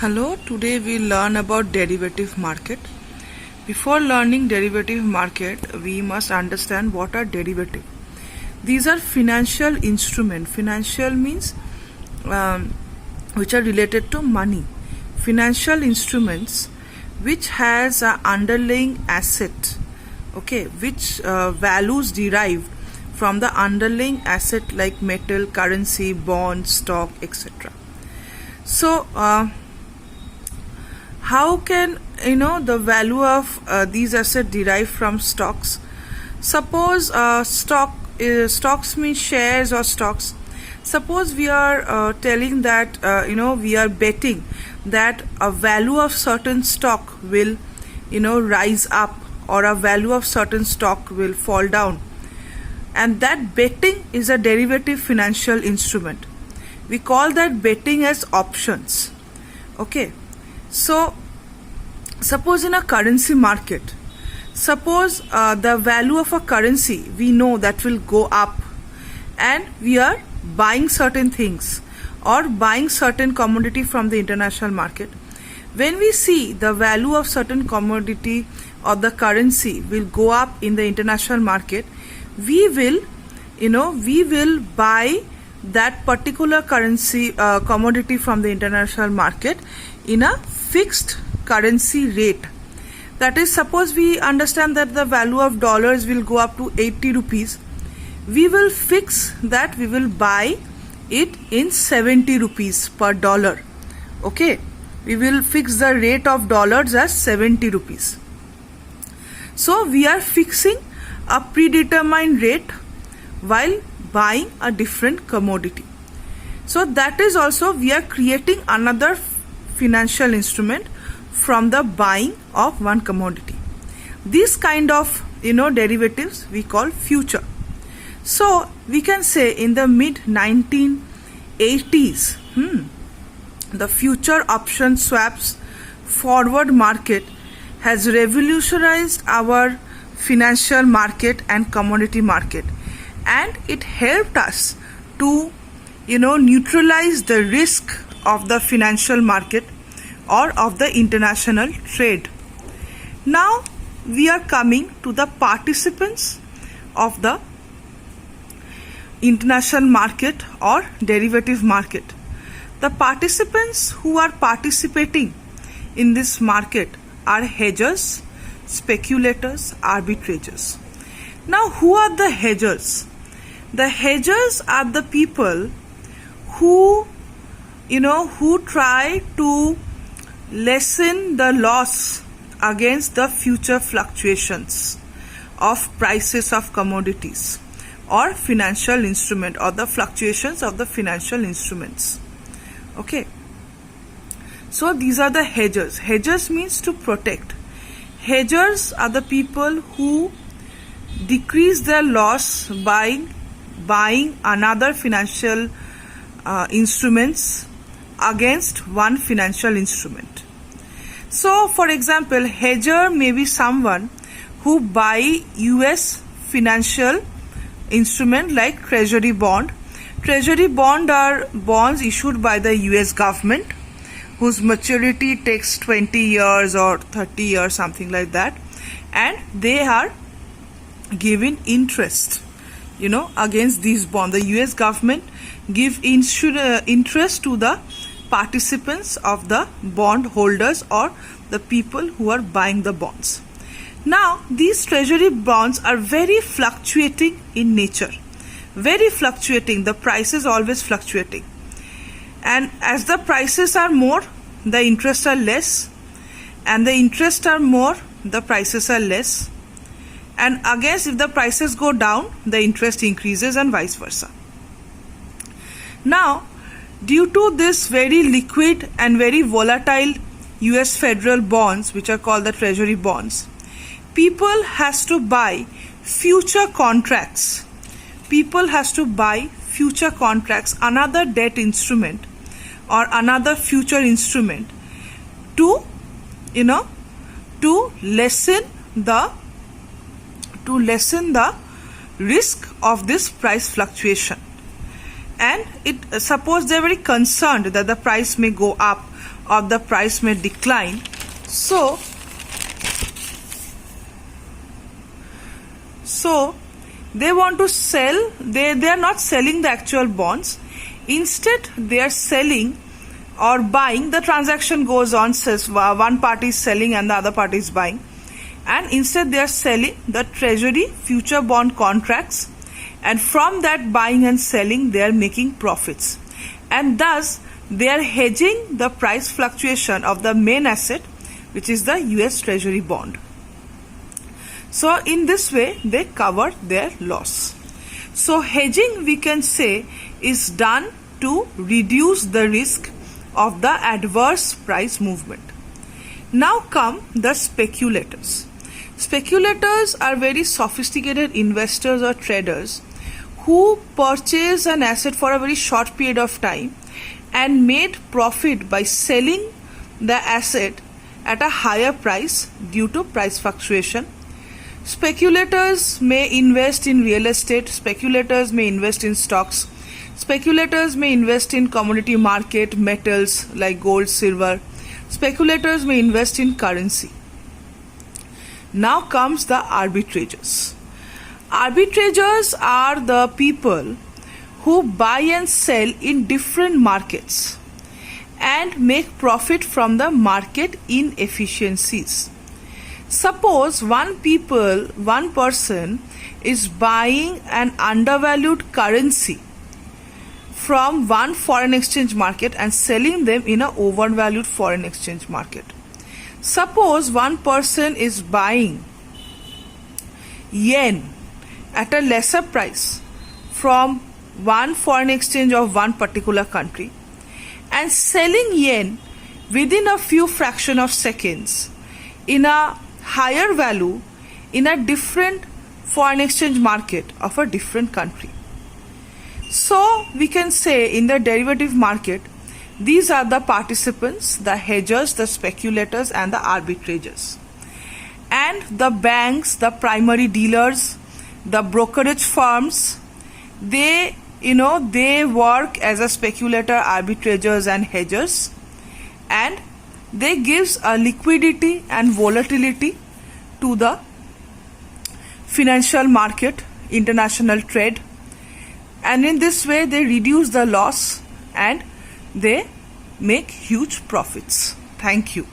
Hello, today we learn about derivative market. Before learning derivative market, we must understand what are derivative. These are financial instrument. Financial means which are related to money. Financial instruments which has an underlying asset, okay, which values derived from the underlying asset like metal, currency, bonds, stock, etc. So how can the value of these assets derive from stocks? Suppose stocks means shares or stocks. Suppose we are telling that we are betting that a value of certain stock will rise up or a value of certain stock will fall down, and that betting is a derivative financial instrument. We call that betting as options. Okay, so suppose in a currency market, suppose the value of a currency we know that will go up, and we are buying certain things or buying certain commodity from the international market. When we see the value of certain commodity or the currency will go up in the international market, we will buy that particular currency commodity from the international market in a fixed currency rate. That is, suppose we understand that the value of dollars will go up to 80 rupees. We will fix that we will buy it in 70 rupees per dollar. Okay, we will fix the rate of dollars as 70 rupees. So we are fixing a predetermined rate while buying a different commodity. So that is also we are creating another financial instrument from the buying of one commodity. This kind of derivatives we call future. So we can say in the mid 1980s, the future option swaps forward market has revolutionized our financial market and commodity market, and it helped us to neutralize the risk of the financial market or of the international trade. Now we are coming to the participants of the international market or derivative market. The participants who are participating in this market are hedgers, speculators, arbitrageurs. Now who are the hedgers? The hedgers are the people who try to lessen the loss against the future fluctuations of prices of commodities or financial instrument, or the fluctuations of the financial instruments. Okay, so these are the hedgers. Hedgers means to protect. Hedgers are the people who decrease their loss by buying another financial instruments against one financial instrument. So for example, hedger may be someone who buy US financial instrument like treasury bond. Treasury bond are bonds issued by the US government whose maturity takes 20 years or 30 years, something like that, and they are giving interest against these bonds. The US government give interest to the participants of the bond holders or the people who are buying the bonds. Now these treasury bonds are very fluctuating in nature, very fluctuating. The price is always fluctuating, and as the prices are more, the interests are less, and the interests are more, the prices are less, and again if the prices go down, the interest increases, and vice versa. Now due to this very liquid and very volatile US federal bonds, which are called the treasury bonds, people has to buy future contracts. People has to buy future contracts, another debt instrument or another future instrument to lessen the risk of this price fluctuation. and suppose they are very concerned that the price may go up or the price may decline, so they want to sell. They are not selling the actual bonds. Instead, they are selling or buying. The transaction goes on, says one party is selling and the other party is buying, and instead they are selling the treasury future bond contracts, and from that buying and selling they are making profits, and thus they are hedging the price fluctuation of the main asset, which is the US treasury bond. So in this way they cover their loss. So hedging, we can say, is done to reduce the risk of the adverse price movement. Now come the speculators. Speculators are very sophisticated investors or traders who purchase an asset for a very short period of time and made profit by selling the asset at a higher price due to price fluctuation. Speculators may invest in real estate, speculators may invest in stocks, speculators may invest in commodity market, metals like gold, silver, speculators may invest in currency. Now comes the arbitrageurs. Arbitrageurs are the people who buy and sell in different markets and make profit from the market inefficiencies. Suppose one person is buying an undervalued currency from one foreign exchange market and selling them in an overvalued foreign exchange market. Suppose one person is buying yen at a lesser price from one foreign exchange of one particular country and selling yen within a few fraction of seconds in a higher value in a different foreign exchange market of a different country. So we can say in the derivative market, these are the participants, the hedgers, the speculators and the arbitrageurs. And the banks, the primary dealers, the brokerage firms, they work as a speculator, arbitrators and hedgers, and they gives a liquidity and volatility to the financial market, international trade, and in this way they reduce the loss and they make huge profits. Thank you.